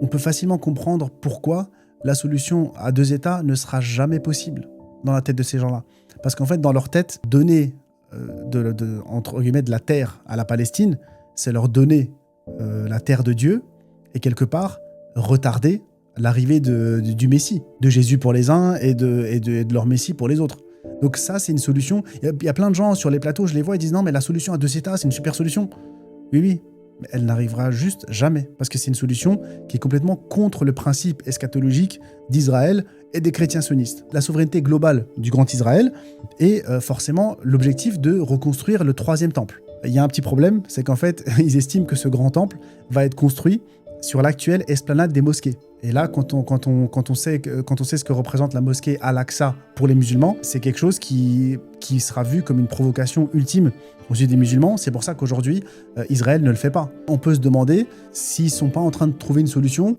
On peut facilement comprendre pourquoi la solution à deux États ne sera jamais possible dans la tête de ces gens-là. Parce qu'en fait, dans leur tête, donner entre guillemets, de la terre à la Palestine, c'est leur donner la terre de Dieu et quelque part retarder l'arrivée du Messie, de Jésus pour les uns et de leur Messie pour les autres. Donc ça, c'est une solution. Il y a plein de gens sur les plateaux, je les vois, ils disent non, mais la solution à deux États, c'est une super solution. Oui, oui, mais elle n'arrivera juste jamais, parce que c'est une solution qui est complètement contre le principe eschatologique d'Israël et des chrétiens sionistes. La souveraineté globale du Grand Israël est forcément l'objectif de reconstruire le troisième temple. Il y a un petit problème, c'est qu'en fait, ils estiment que ce grand temple va être construit sur l'actuelle esplanade des mosquées. Et là, quand on sait ce que représente la mosquée Al-Aqsa pour les musulmans, c'est quelque chose qui sera vu comme une provocation ultime aux yeux des musulmans. C'est pour ça qu'aujourd'hui, Israël ne le fait pas. On peut se demander s'ils ne sont pas en train de trouver une solution